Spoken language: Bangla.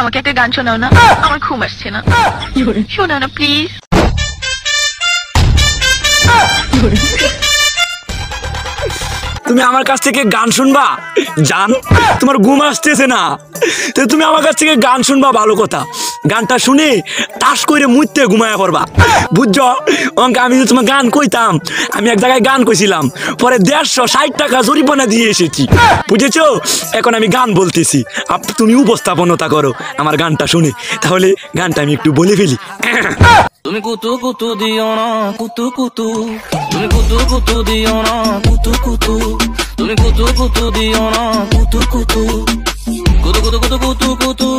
আমাকে একটা গান শোনাও না, আমার ঘুম আসছে না। শোনাও না প্লিজ। তুমি আমার কাছ থেকে গান শুনবা? জান, তোমার ঘুম আসতেছে না, তো তুমি আমার কাছ থেকে গান শুনবা, ভালো কথা। গানটা শুনে টাস করে মুইতে ঘুমায়া পড়বা, বুঝছো? অঙ্ক আমি যে তোমার গান কইতাম, আমি এক জায়গায় গান কইছিলাম, পরে 160 টাকা জরিমানা দিয়ে এসেছি, বুঝেছো? এখন আমি গান বলতেছি, তুমি উপস্থাপনতা করো আমার গানটা শুনে। তাহলে গানটা আমি একটু বলে ফেলি। তুমি কুতু কুতু দিও না কুতু কুতু, তুমি কুতু কুতু দিও না কুতু কুতু, তুমি কুতু কুতু দিও না কুতু কুতু, কুতু কুতু কুতু কুতু কুতু।